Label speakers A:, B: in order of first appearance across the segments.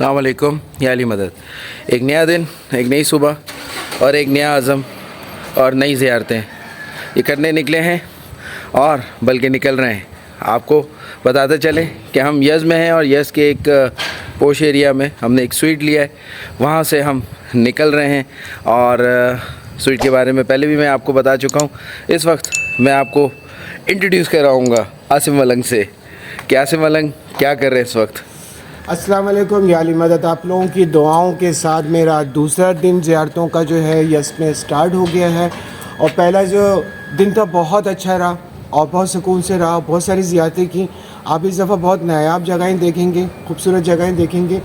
A: अस्सलाम वालेकुम या अली मदद। एक नया दिन, एक नई सुबह और एक नया अज़म और नई ज़ियारतें ये करने निकले हैं और बल्कि निकल रहे हैं। आपको बताते चलें कि हम यज़ में हैं और यज़ के एक पोश एरिया में हमने एक स्वीट लिया है, वहाँ से हम निकल रहे हैं। और स्वीट के बारे में पहले भी मैं आपको बता चुका हूँ। इस वक्त मैं आपको इंट्रोड्यूस कराऊँगा आसिम मलंग से कि आसिम मलंग क्या कर रहे हैं इस वक्त।
B: अस्सलाम वालेकुम या अली मदद। आप लोगों की दुआओं के साथ मेरा दूसरा दिन ज़ियारतों का जो है यस में स्टार्ट हो गया है। और पहला जो दिन था बहुत अच्छा रहा और बहुत सुकून से रहा, बहुत सारी ज़ियारतें की। आप इस दफ़ा बहुत नायाब जगहें देखेंगे, खूबसूरत जगहें देखेंगे।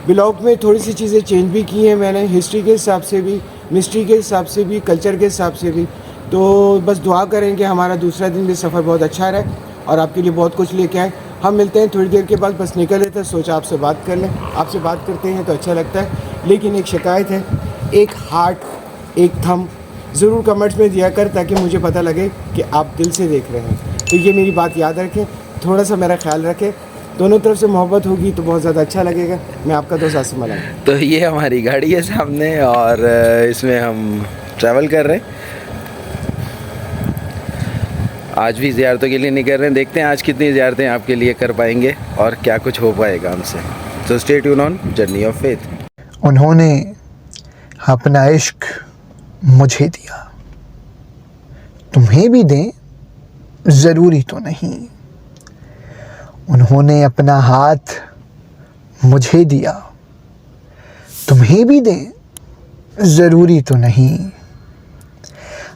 B: ब्लॉग में थोड़ी सी चीज़ें चेंज भी की हैं मैंने, हिस्ट्री के हिसाब से भी, मिस्ट्री के हिसाब से भी, कल्चर के हिसाब से भी। तो बस दुआ करें कि हमारा दूसरा दिन भी सफ़र बहुत अच्छा रहे और आपके लिए बहुत कुछ लेके आए। हम मिलते हैं थोड़ी देर के बाद, बस निकल रहे थे, सोचा आपसे बात कर लें। आपसे बात करते हैं तो अच्छा लगता है, लेकिन एक शिकायत है, एक हार्ट, एक थंब ज़रूर कमेंट्स में दिया कर ताकि मुझे पता लगे कि आप दिल से देख रहे हैं। तो ये मेरी बात याद रखें, थोड़ा सा मेरा ख्याल रखें। दोनों तरफ से मोहब्बत होगी तो बहुत ज़्यादा अच्छा लगेगा। मैं आपका दोस्त आसिम मलंग।
A: तो ये हमारी गाड़ी है सामने और इसमें हम ट्रैवल कर रहे हैं। आज भी ज़ियारतों के लिए निकल रहे हैं, देखते हैं आज कितनी ज़ियारतें आपके लिए कर पाएंगे और क्या कुछ हो पाएगा हमसे। तो stay tune on journey of faith.
C: उन्होंने अपना इश्क मुझे दिया, तुम्हें भी दें ज़रूरी तो नहीं। उन्होंने अपना हाथ मुझे दिया, तुम्हें भी दें ज़रूरी तो नहीं।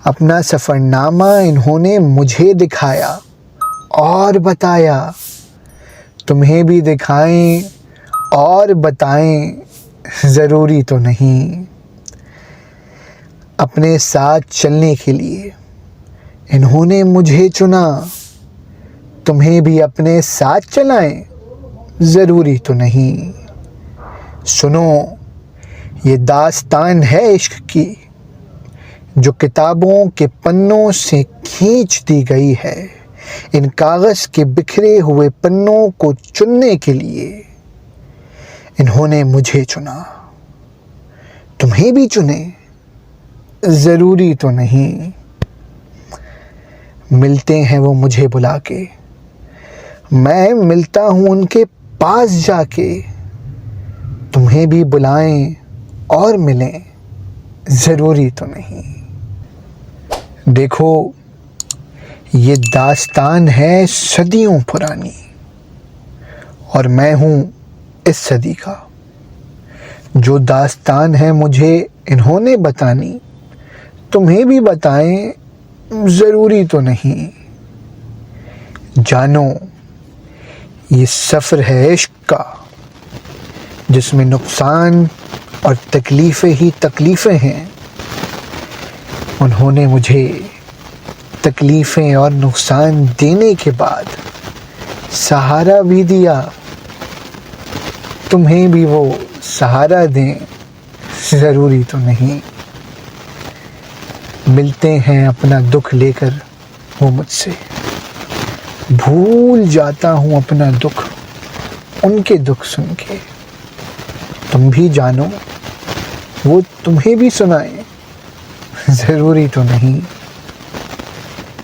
C: अपना सफ़रनामा इन्होंने मुझे दिखाया और बताया, तुम्हें भी दिखाएं और बताएं ज़रूरी तो नहीं। अपने साथ चलने के लिए इन्होंने मुझे चुना, तुम्हें भी अपने साथ चलाएं ज़रूरी तो नहीं। सुनो, ये दास्तान है इश्क की जो किताबों के पन्नों से खींच दी गई है। इन कागज़ के बिखरे हुए पन्नों को चुनने के लिए इन्होंने मुझे चुना, तुम्हें भी चुने ज़रूरी तो नहीं। मिलते हैं वो मुझे बुला के, मैं मिलता हूँ उनके पास जाके। तुम्हें भी बुलाएं और मिलें ज़रूरी तो नहीं। देखो, ये दास्तान है सदियों पुरानी और मैं हूँ इस सदी का। जो दास्तान है मुझे इन्होंने बतानी, तुम्हें भी बताएं ज़रूरी तो नहीं। जानो, ये सफ़र है इश्क का जिसमें नुकसान और तकलीफ़ें ही तकलीफ़ें हैं। उन्होंने मुझे तकलीफ़ें और नुकसान देने के बाद सहारा भी दिया, तुम्हें भी वो सहारा दें ज़रूरी तो नहीं। मिलते हैं अपना दुख लेकर वो मुझसे, भूल जाता हूँ अपना दुख उनके दुख सुन के। तुम भी जानो, वो तुम्हें भी सुनाए ज़रूरी तो नहीं।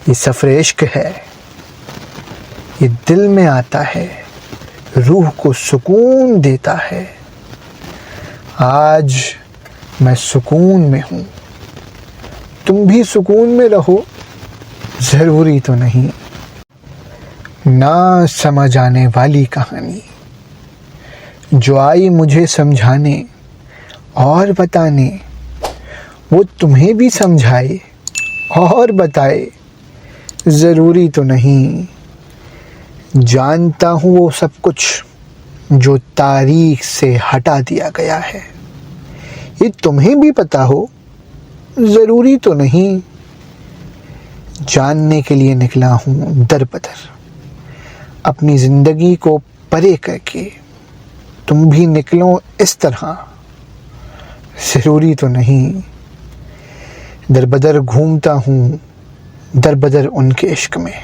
C: ये सफ़र इश्क है, ये दिल में आता है, रूह को सुकून देता है। आज मैं सुकून में हूँ, तुम भी सुकून में रहो ज़रूरी तो नहीं। ना समझ आने वाली कहानी जो आई मुझे समझाने और बताने, वो तुम्हें भी समझाए और बताए ज़रूरी तो नहीं। जानता हूँ वो सब कुछ जो तारीख से हटा दिया गया है, ये तुम्हें भी पता हो ज़रूरी तो नहीं। जानने के लिए निकला हूँ दर बदर, अपनी ज़िंदगी को परे करके। तुम भी निकलो इस तरह ज़रूरी तो नहीं। दर बदर घूमता हूँ, दर बदर उनके इश्क में।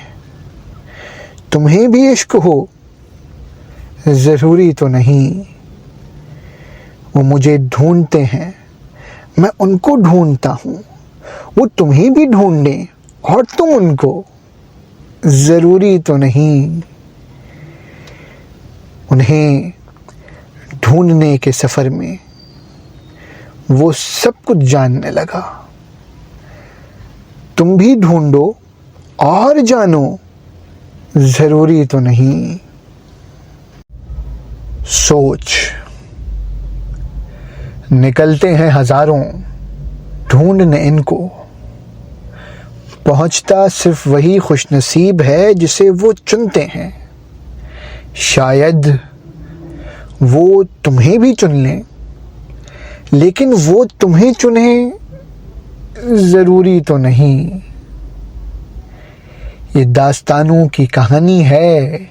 C: तुम्हें भी इश्क हो ज़रूरी तो नहीं। वो मुझे ढूंढते हैं, मैं उनको ढूंढता हूँ। वो तुम्हें भी ढूंढें और तुम उनको, ज़रूरी तो नहीं। उन्हें ढूंढने के सफ़र में वो सब कुछ जानने लगा। तुम भी ढूंढो और जानो, ज़रूरी तो नहीं। सोच। निकलते हैं हज़ारों ढूंढने इनको, पहुंचता सिर्फ वही खुशनसीब है जिसे वो चुनते हैं। शायद वो तुम्हें भी चुन लें, लेकिन वो तुम्हें चुने, ज़रूरी तो नहीं। ये दास्तानों की कहानी है,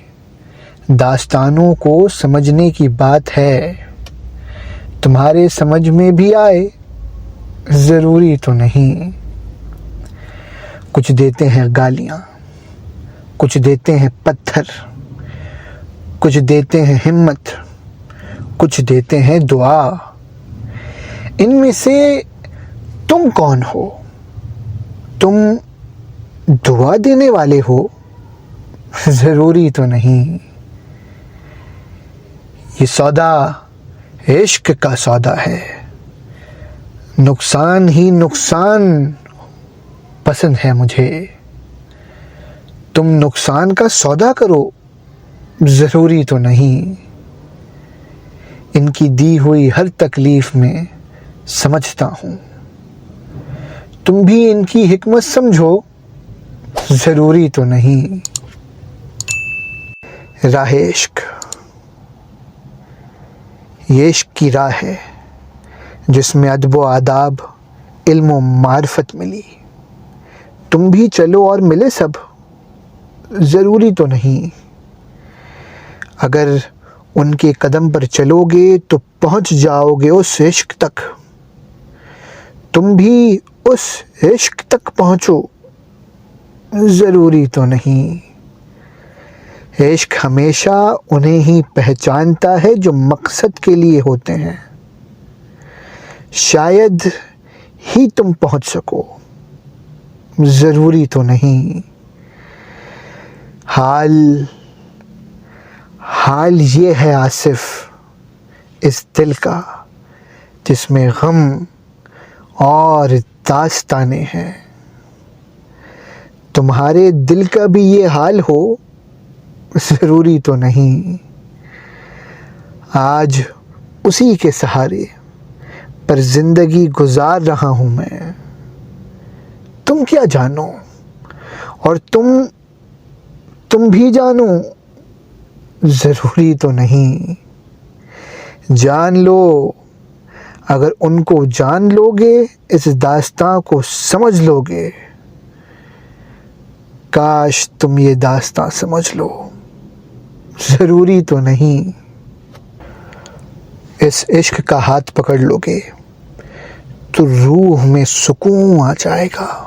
C: दास्तानों को समझने की बात है। तुम्हारे समझ में भी आए, ज़रूरी तो नहीं। कुछ देते हैं गालियाँ, कुछ देते हैं पत्थर, कुछ देते हैं हिम्मत, कुछ देते हैं दुआ। इनमें से तुम कौन हो? तुम दुआ देने वाले हो, ज़रूरी तो नहीं। ये सौदा इश्क का सौदा है, नुकसान ही नुकसान पसंद है मुझे। तुम नुकसान का सौदा करो, ज़रूरी तो नहीं। इनकी दी हुई हर तकलीफ में समझता हूँ, तुम भी इनकी हिकमत समझो, ज़रूरी तो नहीं। राह इश्क। ये इश्क की राह है जिसमें अदब व आदाब, इल्म व मार्फत मिली। तुम भी चलो और मिले सब, ज़रूरी तो नहीं। अगर उनके कदम पर चलोगे तो पहुंच जाओगे उस इश्क तक। तुम भी उस इश्क तक पहुंचो, ज़रूरी तो नहीं। इश्क हमेशा उन्हें ही पहचानता है जो मकसद के लिए होते हैं। शायद ही तुम पहुंच सको, ज़रूरी तो नहीं। हाल ये है आसिफ इस दिल का जिसमें गम और दास्ताने हैं। तुम्हारे दिल का भी ये हाल हो, ज़रूरी तो नहीं। आज उसी के सहारे पर ज़िंदगी गुजार रहा हूँ मैं। तुम क्या जानो और तुम भी जानो, ज़रूरी तो नहीं। जान लो, अगर उनको जान लोगे, इस दास्तां को समझ लोगे। काश तुम ये दास्तां समझ लो, ज़रूरी तो नहीं। इस इश्क का हाथ पकड़ लोगे तो रूह में सुकून आ जाएगा।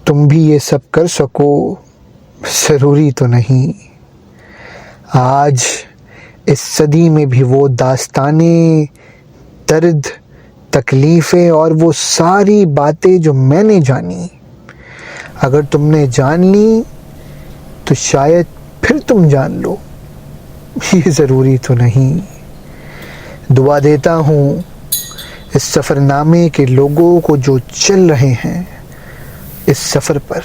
C: तुम भी ये सब कर सको, ज़रूरी तो नहीं। आज इस सदी में भी वो दास्ताने, दर्द, तकलीफ़ें और वो सारी बातें जो मैंने जानी, अगर तुमने जान ली तो शायद फिर तुम जान लो, ये ज़रूरी तो नहीं। दुआ देता हूँ इस सफ़रनामे के लोगों को जो चल रहे हैं इस सफ़र पर।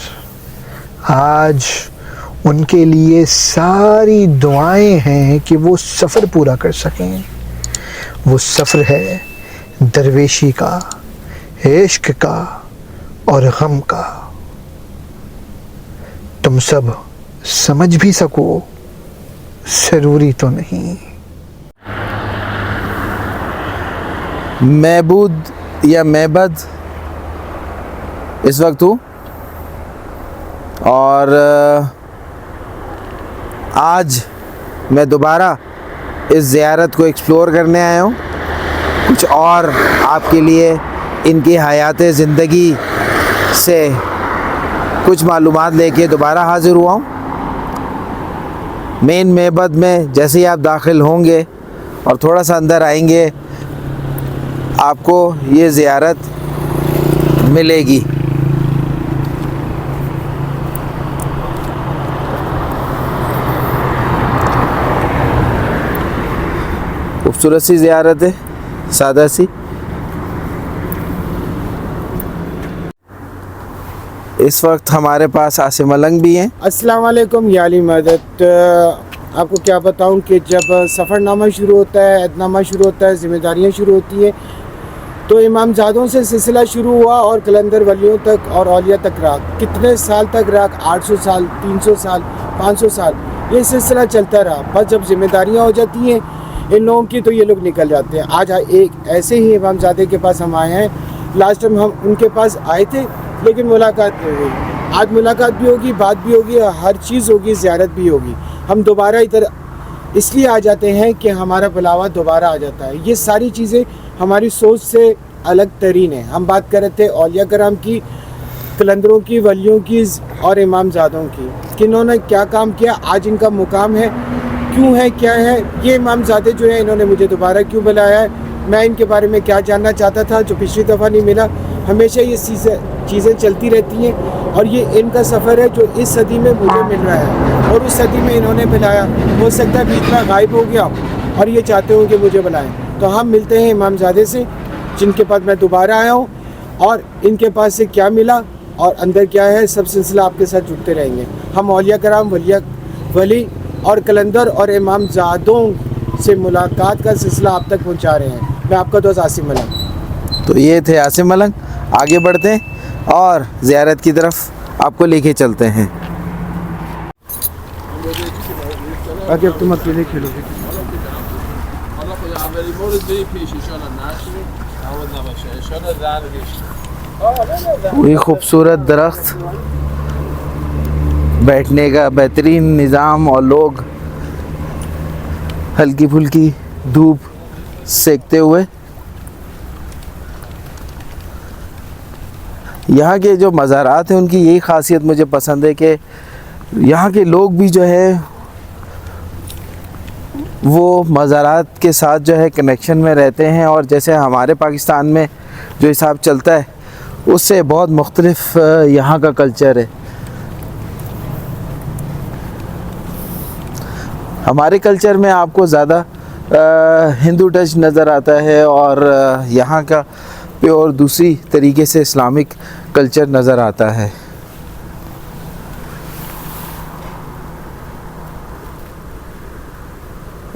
C: आज उनके लिए सारी दुआएं हैं कि वो सफ़र पूरा कर सकें। वो सफ़र है दरवेशी का, इश्क का और गम का। तुम सब समझ भी सको, ज़रूरी तो नहीं।
A: महबूद या महबद इस वक्त हूँ और आज मैं दोबारा इस ज़ियारत को एक्सप्लोर करने आया हूँ। कुछ और आपके लिए इनकी हयात ज़िंदगी से कुछ मालूमात लेके दोबारा हाज़िर हुआ हूँ। मेन महबद में जैसे ही आप दाखिल होंगे और थोड़ा सा अंदर आएंगे आपको ये ज़ियारत मिलेगी। खूबसूरत सी ज़ियारत है, सादा सी। इस वक्त हमारे पास आसिम मलंग भी हैं।
B: अस्सलाम वालेकुम या अली मदद। आपको क्या बताऊं कि जब सफ़रनामा शुरू होता है, ऐतनामा शुरू होता है, ज़िम्मेदारियां शुरू होती हैं, तो इमामज़ादों से सिलसिला शुरू हुआ और कलंदर वलियों तक और औलिया तक रहा। कितने साल तक रहा? 800 साल, 300 साल, 500 साल, ये सिलसिला चलता रहा। बस जब ज़िम्मेदारियाँ हो जाती हैं इन लोगों की तो ये लोग निकल जाते हैं। आज एक ऐसे ही इमामज़ादे के पास हम आए हैं। लास्ट टाइम हम उनके पास आए थे लेकिन मुलाकात नहीं हुई। आज मुलाकात भी होगी, बात भी होगी, हर चीज़ होगी, ज़ियारत भी होगी। हम दोबारा इधर इसलिए आ जाते हैं कि हमारा बुलावा दोबारा आ जाता है। ये सारी चीज़ें हमारी सोच से अलग तरीन है। हम बात कर रहे थे औलिया कराम की, कलंदरों की, वलियों की और इमामज़ादों की, कि इन्होंने क्या काम किया, आज इनका मुकाम है, क्यों है, क्या है। ये इमामज़ादे जो है इन्होंने मुझे दोबारा क्यों बुलाया है, मैं इनके बारे में क्या जानना चाहता था जो पिछली दफ़ा नहीं मिला। हमेशा ये चीज़ें चलती रहती हैं और ये इनका सफ़र है जो इस सदी में मुझे मिल रहा है और उस सदी में इन्होंने बुलाया। हो सकता है बीच में गायब हो गया और ये चाहते हो कि मुझे बुलाएं। तो हम मिलते हैं इमामज़ादे से जिनके पास मैं दोबारा आया हूँ और इनके पास से क्या मिला और अंदर क्या है, सब सिलसिला आपके साथ जुड़ते रहेंगे। हम औलिया कराम, वली और कलंदर और इमामज़ादों से मुलाकात का सिलसिला आप तक पहुँचा रहे हैं। मैं आपका दोस्त आसिम मलंग।
A: तो ये थे आसिम मलंग। आगे बढ़ते हैं और ज़ियारत की तरफ आपको लेके चलते हैं।
B: आगे अब तुम अकेले खेलोगे।
A: वही खूबसूरत दरख्त, बैठने का बेहतरीन निज़ाम और लोग हल्की फुल्की धूप सेकते हुए। यहाँ के जो मज़ारात हैं उनकी यही ख़ासियत मुझे पसंद है कि यहाँ के लोग भी जो है वो मज़ारात के साथ जो है कनेक्शन में रहते हैं और जैसे हमारे पाकिस्तान में जो हिसाब चलता है उससे बहुत मुख्तलिफ यहाँ का कल्चर है। हमारे कल्चर में आपको ज़्यादा हिंदू टच नज़र आता है और यहाँ का प्योर दूसरी तरीके से इस्लामिक कल्चर नज़र आता है।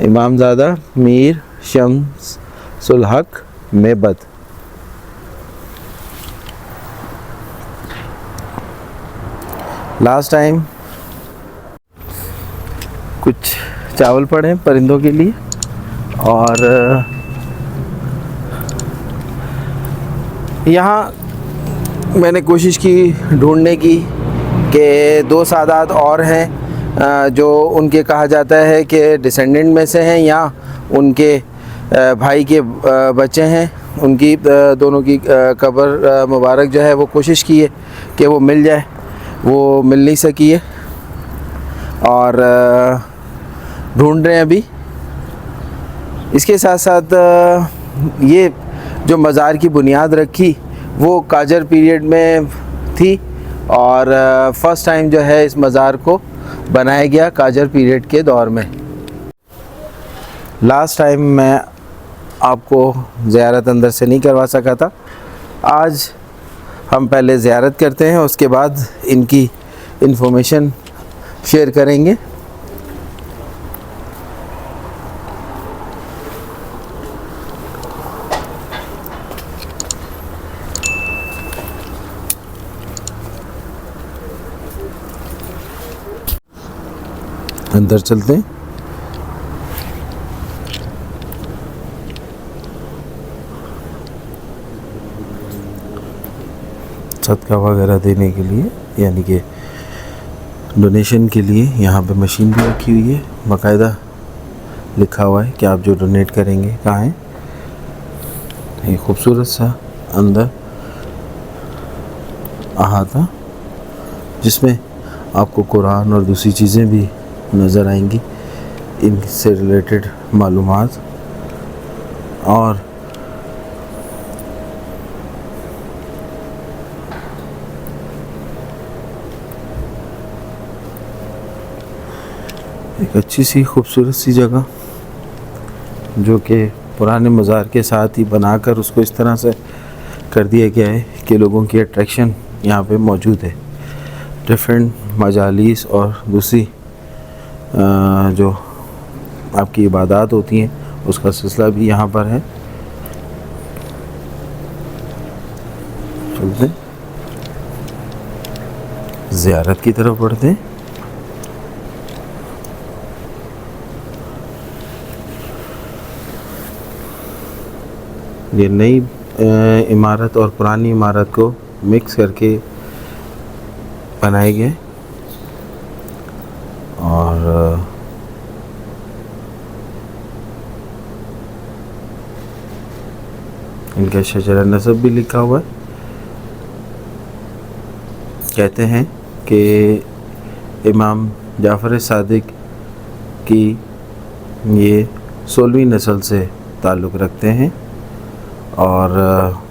A: इमामज़ादा मीर शम्सुल हक मेबद। लास्ट टाइम कुछ चावल पड़े हैं परिंदों के लिए और यहाँ मैंने कोशिश की ढूंढने की कि दो सादात और हैं जो उनके कहा जाता है कि डिसेंडेंट में से हैं या उनके भाई के बच्चे हैं। उनकी दोनों की कब्र मुबारक जो है वो कोशिश की है कि वो मिल जाए, वो मिल नहीं सकी है और ढूंढ रहे हैं अभी। इसके साथ साथ ये जो मज़ार की बुनियाद रखी वो काजर पीरियड में थी और फ़र्स्ट टाइम जो है इस मज़ार को बनाया गया काजर पीरियड के दौर में। लास्ट टाइम मैं आपको ज़ियारत अंदर से नहीं करवा सका था। आज हम पहले ज़ियारत करते हैं, उसके बाद इनकी इन्फॉर्मेशन शेयर करेंगे। अंदर चलते हैं। सदका वगैरह देने के लिए यानी कि डोनेशन के लिए यहाँ पे मशीन भी रखी हुई है, बाकायदा लिखा हुआ है कि आप जो डोनेट करेंगे कहाँ है। ये खूबसूरत सा अंदर अहाता जिसमें आपको कुरान और दूसरी चीज़ें भी नज़र आएंगी, इनसे रिलेटेड मालूमात। और एक अच्छी सी खूबसूरत सी जगह जो कि पुराने मज़ार के साथ ही बनाकर उसको इस तरह से कर दिया गया है कि लोगों की अट्रैक्शन यहाँ पे मौजूद है। डिफरेंट मजालिस और दूसरी जो आपकी इबादत होती हैं उसका सिलसिला भी यहाँ पर है। चलते ज़ियारत की तरफ बढ़ते हैं। ये नई इमारत और पुरानी इमारत को मिक्स करके बनाए गए और इनका शजरा नसब भी लिखा हुआ है। कहते हैं कि इमाम जाफ़र सादिक की ये 16वीं नस्ल से ताल्लुक़ रखते हैं और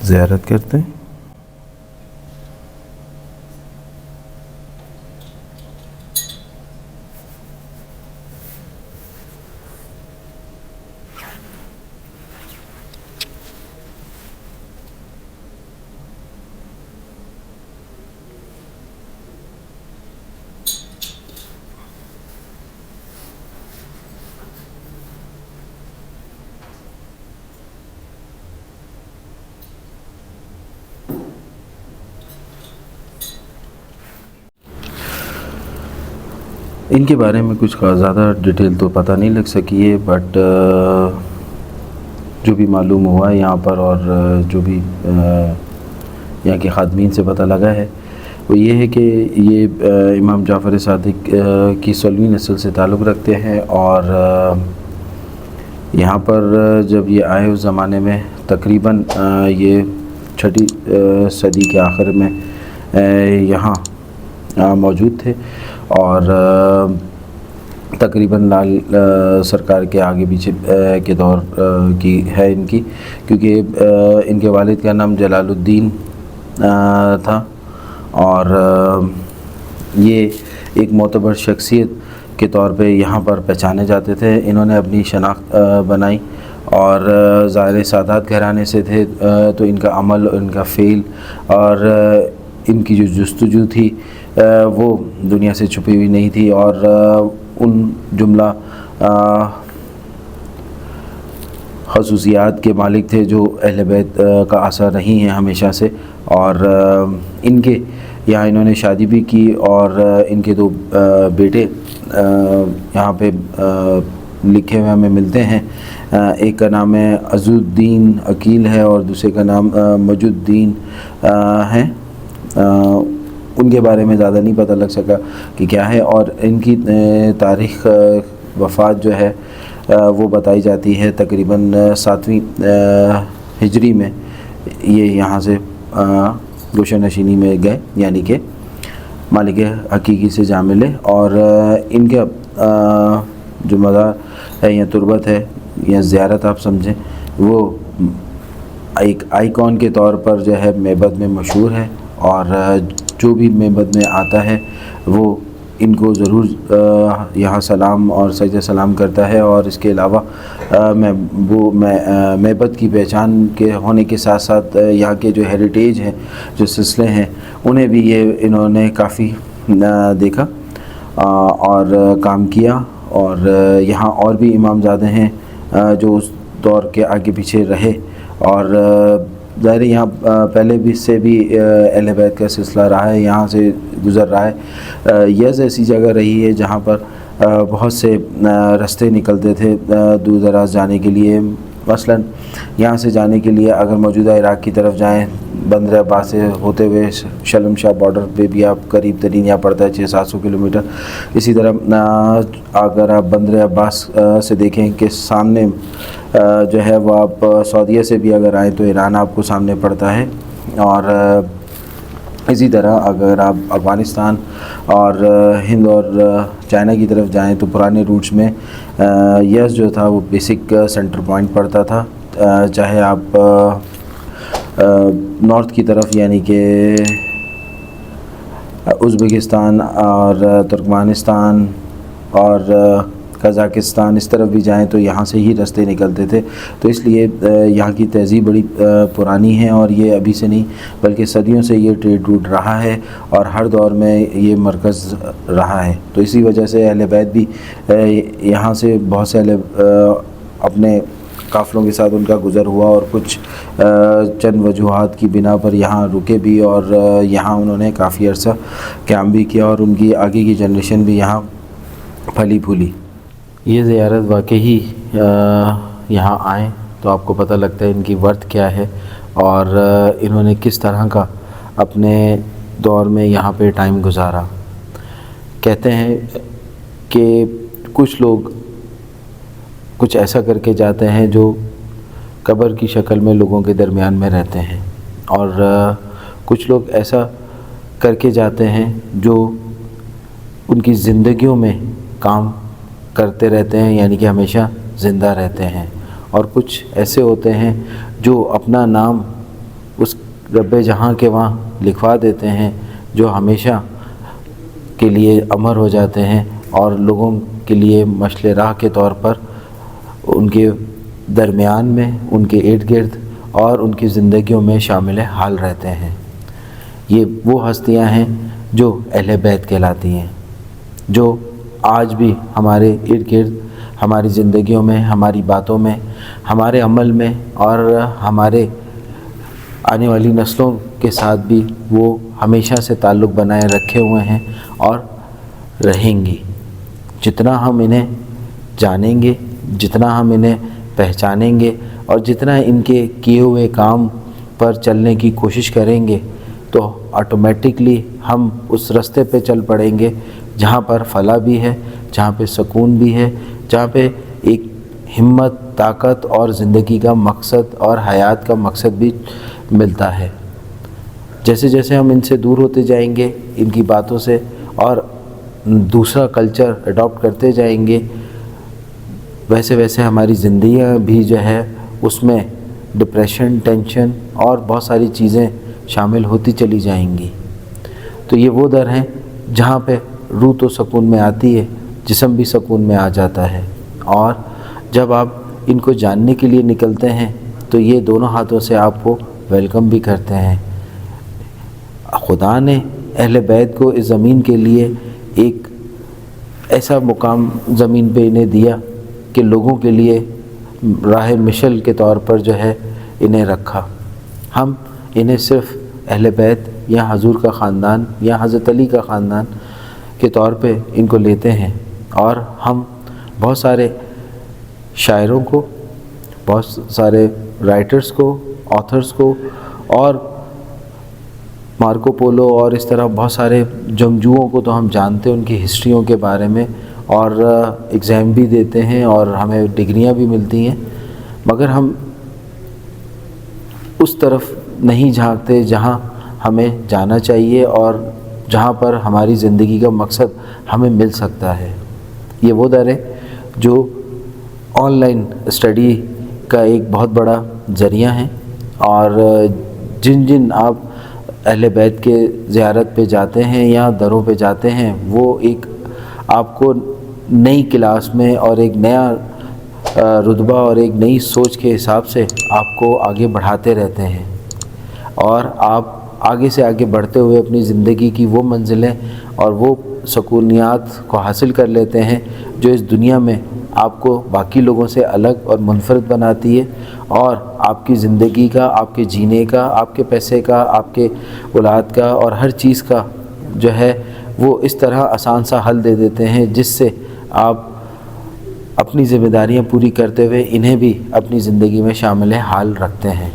A: ज़ियारत करते हैं। इनके बारे में कुछ ज़्यादा डिटेल तो पता नहीं लग सकी है, बट जो भी मालूम हुआ है यहाँ पर और जो भी यहाँ के खादमीन से पता लगा है वो ये है कि ये इमाम जाफ़र सादिक की 16वीं नस्ल से ताल्लुक़ रखते हैं और यहाँ पर जब ये आए उस ज़माने में तकरीबन ये 6ठी सदी के आखिर में यहाँ मौजूद थे और तकरीबन लाल सरकार के आगे पीछे के दौर की है इनकी, क्योंकि इनके वालिद का नाम जलालुद्दीन था और ये एक मोतबर शख्सियत के तौर पे यहाँ पर पहचाने जाते थे। इन्होंने अपनी शनाख्त बनाई और ज़ाहिर सादात घराने से थे, तो इनका अमल, इनका फ़ेल और इनकी जो जुस्तजू थी वो दुनिया से छुपी हुई नहीं थी और उन जुमला खसूसियात के मालिक थे जो अहले बैत का असर रही हैं हमेशा से। और इनके यहाँ इन्होंने शादी भी की और इनके दो बेटे यहाँ पे लिखे हुए हमें मिलते हैं। एक का नाम है अज़ुद्दीन अकील है और दूसरे का नाम मजुद्दीन है। उनके बारे में ज़्यादा नहीं पता लग सका कि क्या है और इनकी तारीख़ वफ़ात जो है वो बताई जाती है तकरीबन 7वीं हिजरी में ये यहाँ से गोशा नशीनी में गए, यानी कि मालिक हकीकी से जा मिले। और इनका जो मज़ार है या तुरबत है या ज़ियारत आप समझें, वो एक आइकॉन के तौर पर जो है मेबद में मशहूर है और जो भी मेबद में आता है वो इनको ज़रूर यहाँ सलाम और सजदे सलाम करता है। और इसके अलावा मेबद की पहचान के होने के साथ साथ यहाँ के जो हेरिटेज हैं, जो सिलसिले हैं, उन्हें भी ये इन्होंने काफ़ी देखा और काम किया। और यहाँ और भी इमामज़ादे हैं जो उस दौर के आगे पीछे रहे और ज़ाहिर है यहाँ पहले भी से भी अहले बैत का सिलसिला रहा है, यहाँ से गुज़र रहा है। यज़ ऐसी जगह रही है जहाँ पर बहुत से रास्ते निकलते थे दूर दराज जाने के लिए। मसलन यहाँ से जाने के लिए अगर मौजूदा इराक़ की तरफ जाएँ, बंदर अब्बास से होते हुए शलम शाह बॉर्डर पे भी आप करीब तरीन यहाँ पड़ता है 600-700 किलोमीटर। इसी तरह अगर आप बंदर अब्बास से देखें कि सामने जो है वो आप सऊदीया से भी अगर आएँ तो ईरान आपको सामने पड़ता है। और इसी तरह अगर आप अफ़गानिस्तान और हिंद और चाइना की तरफ जाएं तो पुराने रूट्स में यस जो था वो बेसिक सेंटर पॉइंट पड़ता था। चाहे आप नॉर्थ की तरफ यानी कि उज़्बेकिस्तान और तुर्कमेनिस्तान और कज़ाकिस्तान इस तरफ भी जाएं तो यहाँ से ही रास्ते निकलते थे। तो इसलिए यहाँ की तहज़ीब बड़ी पुरानी है और ये अभी से नहीं बल्कि सदियों से ये ट्रेड रूट रहा है और हर दौर में ये मरकज़ रहा है। तो इसी वजह से अहले बैत भी यहाँ से बहुत से अपने काफ़िलों के साथ उनका गुज़र हुआ और कुछ चंद वजूहात की बिना पर यहाँ रुके भी और यहाँ उन्होंने काफ़ी अर्सा क़याम भी किया और उनकी आगे की जनरेशन भी यहाँ फली फूली। ये ज़ियारत वाकई यहाँ आएँ तो आपको पता लगता है इनकी वर्थ क्या है और इन्होंने किस तरह का अपने दौर में यहाँ पे टाइम गुजारा। कहते हैं कि कुछ लोग कुछ ऐसा करके जाते हैं जो कब्र की शक्ल में लोगों के दरमियान में रहते हैं और कुछ लोग ऐसा करके जाते हैं जो उनकी ज़िंदगियों में काम करते रहते हैं यानी कि हमेशा ज़िंदा रहते हैं। और कुछ ऐसे होते हैं जो अपना नाम उस रब्बे जहाँ के वहाँ लिखवा देते हैं जो हमेशा के लिए अमर हो जाते हैं और लोगों के लिए मशले राह के तौर पर उनके दरमियान में, उनके इर्द गिर्द और उनकी ज़िंदगियों में शामिल हाल रहते हैं। ये वो हस्तियां हैं जो अहले बैत कहलाती हैं, जो आज भी हमारे इर्द गिर्द, हमारी ज़िंदगियों में, हमारी बातों में, हमारे अमल में और हमारे आने वाली नस्लों के साथ भी वो हमेशा से ताल्लुक़ बनाए रखे हुए हैं और रहेंगी। जितना हम इन्हें जानेंगे, जितना हम इन्हें पहचानेंगे और जितना इनके किए हुए काम पर चलने की कोशिश करेंगे तो ऑटोमेटिकली हम उस रास्ते पे चल पड़ेंगे जहाँ पर फलाह भी है, जहाँ पे सुकून भी है, जहाँ पे एक हिम्मत, ताकत और ज़िंदगी का मकसद और हयात का मकसद भी मिलता है। जैसे जैसे हम इनसे दूर होते जाएंगे, इनकी बातों से, और दूसरा कल्चर अडॉप्ट करते जाएंगे, वैसे वैसे हमारी ज़िंदगियाँ भी जो है उसमें डिप्रेशन, टेंशन और बहुत सारी चीज़ें शामिल होती चली जाएंगी। तो ये वो दर हैं जहाँ पे रूह तो सुकून में आती है, जिस्म भी सुकून में आ जाता है। और जब आप इनको जानने के लिए निकलते हैं तो ये दोनों हाथों से आपको वेलकम भी करते हैं। खुदा ने अहले बैत को इस ज़मीन के लिए एक ऐसा मुकाम ज़मीन पे इन्हें दिया कि लोगों के लिए राह मिशल के तौर पर जो है इन्हें रखा। हम इन्हें सिर्फ़ अहले बैत या हजूर का ख़ानदान या हज़रत अली का ख़ानदान के तौर पे इनको लेते हैं और हम बहुत सारे शायरों को, बहुत सारे राइटर्स को, ऑथर्स को और मार्को पोलो और इस तरह बहुत सारे जंगजुओं को तो हम जानते हैं उनकी हिस्ट्रियों के बारे में और एग्ज़ाम भी देते हैं और हमें डिग्रियां भी मिलती हैं, मगर हम उस तरफ नहीं झांकते जहां हमें जाना चाहिए और जहां पर हमारी ज़िंदगी का मकसद हमें मिल सकता है। ये वो दर है जो ऑनलाइन स्टडी का एक बहुत बड़ा ज़रिया है और जिन जिन आप अहले बैत के ज़ियारत पे जाते हैं या दरों पे जाते हैं, वो एक आपको नई क्लास में और एक नया रुतबा और एक नई सोच के हिसाब से आपको आगे बढ़ाते रहते हैं और आप आगे से आगे बढ़ते हुए अपनी ज़िंदगी की वो मंजिलें और वो सुकूनियात को हासिल कर लेते हैं जो इस दुनिया में आपको बाकी लोगों से अलग और मुनफरद बनाती है और आपकी ज़िंदगी का, आपके जीने का, आपके पैसे का, आपके औलाद का और हर चीज़ का जो है वो इस तरह आसान सा हल दे देते हैं, जिससे आप अपनी ज़िम्मेदारियां पूरी करते हुए इन्हें भी अपनी ज़िंदगी में शामिल हाल रखते हैं।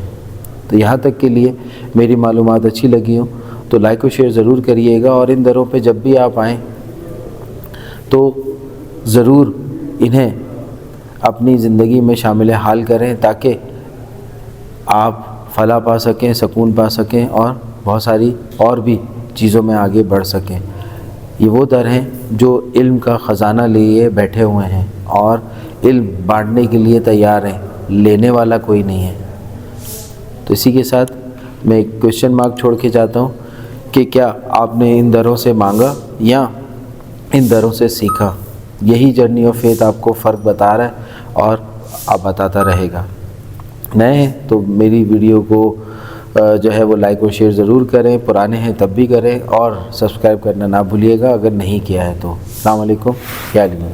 A: तो यहाँ तक के लिए मेरी मालूमात अच्छी लगी हो तो लाइक और शेयर ज़रूर करिएगा, और इन दरों पे जब भी आप आएँ तो ज़रूर इन्हें अपनी ज़िंदगी में शामिल हाल करें, ताकि आप फलाह पा सकें, सुकून पा सकें और बहुत सारी और भी चीज़ों में आगे बढ़ सकें। ये वो दर हैं जो इल्म का ख़जाना लिए बैठे हुए हैं और इल्म बांटने के लिए तैयार हैं, लेने वाला कोई नहीं है। तो इसी के साथ मैं एक क्वेश्चन मार्क छोड़ के जाता हूँ कि क्या आपने इन दरों से मांगा या इन दरों से सीखा? यही जर्नी ऑफ फेथ आपको फ़र्क बता रहा है और आप बताता रहेगा। नए हैं तो मेरी वीडियो को जो है वो लाइक और शेयर ज़रूर करें, पुराने हैं तब भी करें, और सब्सक्राइब करना ना भूलिएगा अगर नहीं किया है तो। अस्सलाम वालेकुम, क्या हाल है?